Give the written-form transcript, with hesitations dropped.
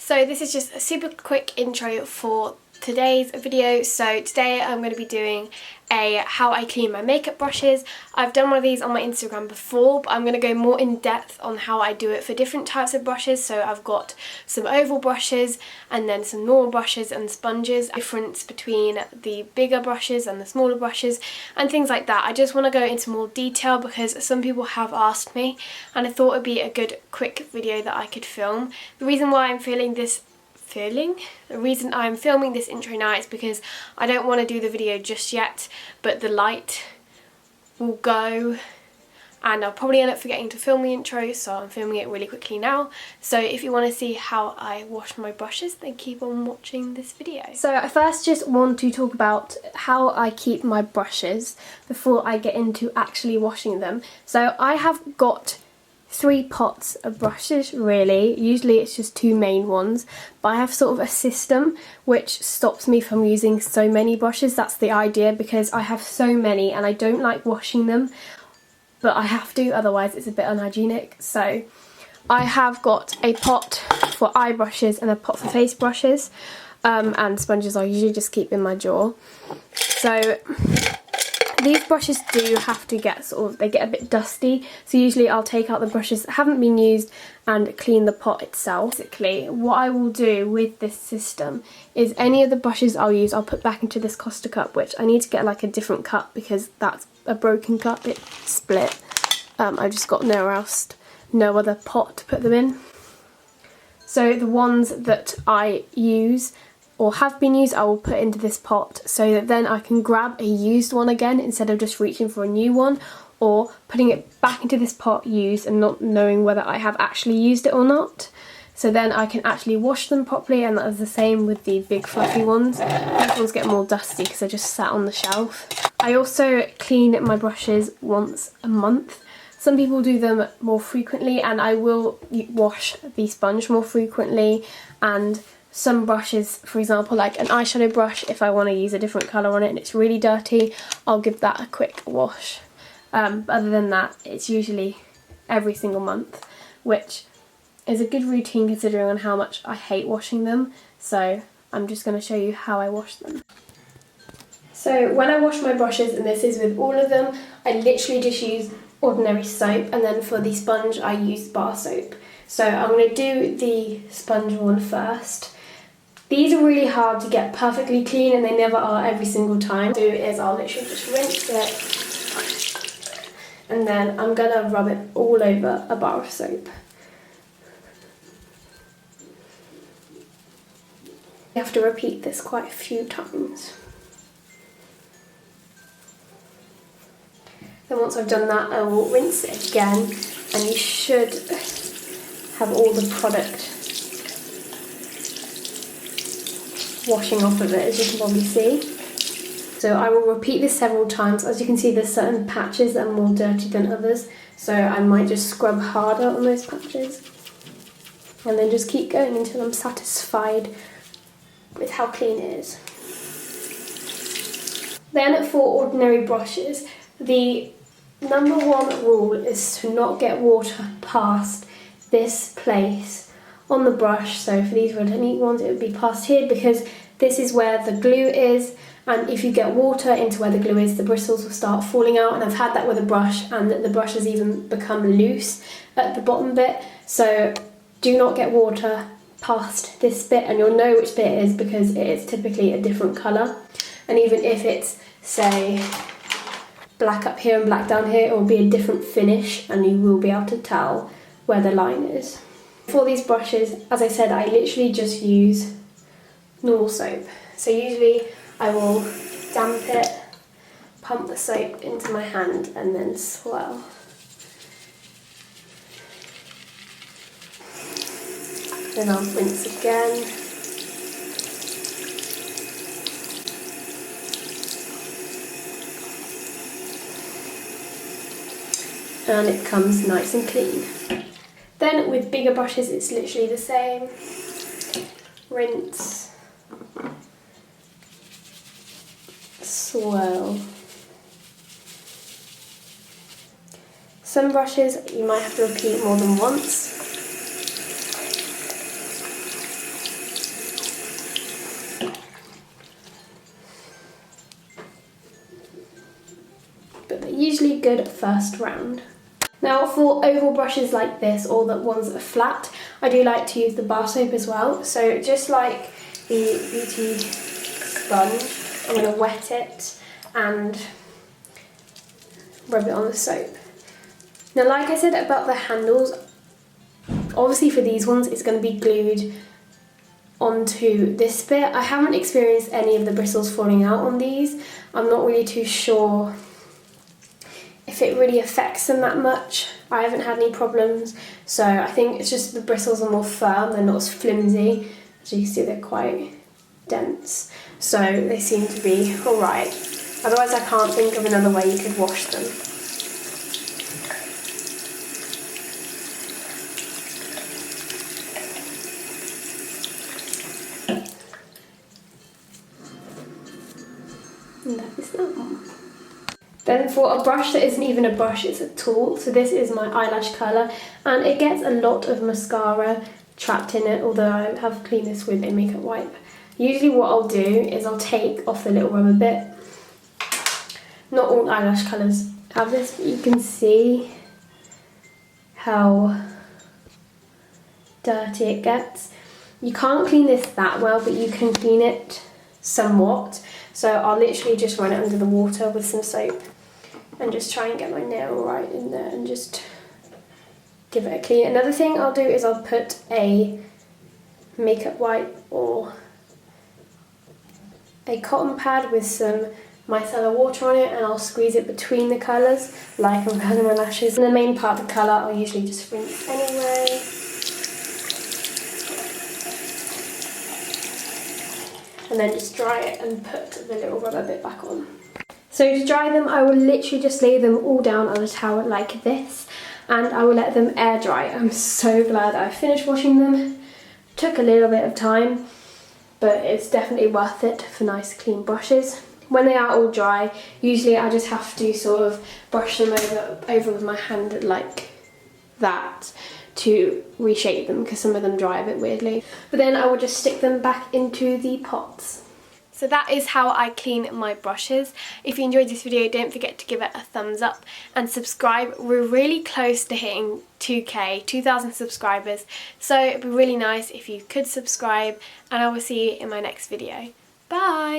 So this is just a super quick intro for today's video. So today I'm going to be doing a how I clean my makeup brushes. I've done one of these on my Instagram before, but I'm going to go more in depth on how I do it for different types of brushes. So I've got some oval brushes and then some normal brushes and sponges, difference between the bigger brushes and the smaller brushes and things like that. I just want to go into more detail because some people have asked me and I thought it'd be a good quick video that I could film. The reason why I'm filming this intro now is because I don't want to do the video just yet, but the light will go and I'll probably end up forgetting to film the intro, so I'm filming it really quickly now. So if you want to see how I wash my brushes, then keep on watching this video. So I first just want to talk about how I keep my brushes before I get into actually washing them. So I have got 3 pots of brushes really. Usually it's just 2 main ones, but I have sort of a system which stops me from using so many brushes. That's the idea, because I have so many and I don't like washing them, but I have to, otherwise it's a bit unhygienic. So I have got a pot for eye brushes and a pot for face brushes, and sponges I usually just keep in my drawer. So these brushes do have to get they get a bit dusty, so usually I'll take out the brushes that haven't been used and clean the pot itself. Basically, what I will do with this system is any of the brushes I'll use, I'll put back into this Costa cup, which I need to get like a different cup because that's a broken cup, it split. I've just got no other pot to put them in. So the ones that I use or have been used, I will put into this pot so that then I can grab a used one again instead of just reaching for a new one, or putting it back into this pot used and not knowing whether I have actually used it or not. So then I can actually wash them properly, and that is the same with the big fluffy ones. These ones get more dusty because they're just sat on the shelf. I also clean my brushes once a month. Some people do them more frequently, and I will wash the sponge more frequently. And some brushes, for example, like an eyeshadow brush, if I want to use a different colour on it and it's really dirty, I'll give that a quick wash. Other than that, it's usually every single month, which is a good routine considering on how much I hate washing them. So I'm just going to show you how I wash them. So when I wash my brushes, and this is with all of them, I literally just use ordinary soap, and then for the sponge I use bar soap. So I'm going to do the sponge one first. These are really hard to get perfectly clean, and they never are every single time. What I'll do is I'll literally just rinse it, and then I'm going to rub it all over a bar of soap. You have to repeat this quite a few times. Then once I've done that, I will rinse it again, and you should have all the product washing off of it, as you can probably see. So I will repeat this several times. As you can see, there's certain patches that are more dirty than others, so I might just scrub harder on those patches, and then just keep going until I'm satisfied with how clean it is. Then for ordinary brushes, the number 1 rule is to not get water past this place on the brush. So for these really neat ones, it would be past here, because this is where the glue is, and if you get water into where the glue is, the bristles will start falling out. And I've had that with a brush, and the brush has even become loose at the bottom bit. So do not get water past this bit, and you'll know which bit it is because it is typically a different colour. And even if it's, say, black up here and black down here, it will be a different finish, and you will be able to tell where the line is. For these brushes, as I said, I literally just use normal soap. So usually I will damp it, pump the soap into my hand, and then swirl. Then I'll rinse again. And it comes nice and clean. Then with bigger brushes, it's literally the same. Rinse, swirl. Some brushes you might have to repeat more than once. pretty good first round. Now for oval brushes like this, or the ones that are flat, I do like to use the bar soap as well. So just like the Beauty sponge, I'm going to wet it and rub it on the soap. Now like I said about the handles, obviously for these ones it's going to be glued onto this bit. I haven't experienced any of the bristles falling out on these. I'm not really too sure if it really affects them that much. I haven't had any problems, so I think it's just the bristles are more firm, they're not as flimsy. As you can see, they're quite dense, so they seem to be alright. Otherwise I can't think of another way you could wash them. And that is that one. Then for a brush that isn't even a brush, it's a tool. So this is my eyelash curler, and it gets a lot of mascara trapped in it, although I have cleaned this with a makeup wipe. Usually what I'll do is I'll take off the little rubber bit. Not all eyelash colours have this, but you can see how dirty it gets. You can't clean this that well, but you can clean it somewhat. So I'll literally just run it under the water with some soap and just try and get my nail right in there and just give it a clean. Another thing I'll do is I'll put a makeup wipe or a cotton pad with some micellar water on it, and I'll squeeze it between the colours like I'm curling my lashes. And the main part of the colour I'll usually just rinse anyway. And then just dry it and put the little rubber bit back on. So to dry them, I will literally just lay them all down on a towel like this, and I will let them air dry. I'm so glad I finished washing them. Took a little bit of time, but it's definitely worth it for nice clean brushes. When they are all dry, usually I just have to sort of brush them over with my hand like that to reshape them, because some of them dry a bit weirdly. But then I will just stick them back into the pots. So that is how I clean my brushes. If you enjoyed this video, don't forget to give it a thumbs up and subscribe. We're really close to hitting 2,000 subscribers, so it'd be really nice if you could subscribe, and I will see you in my next video. Bye!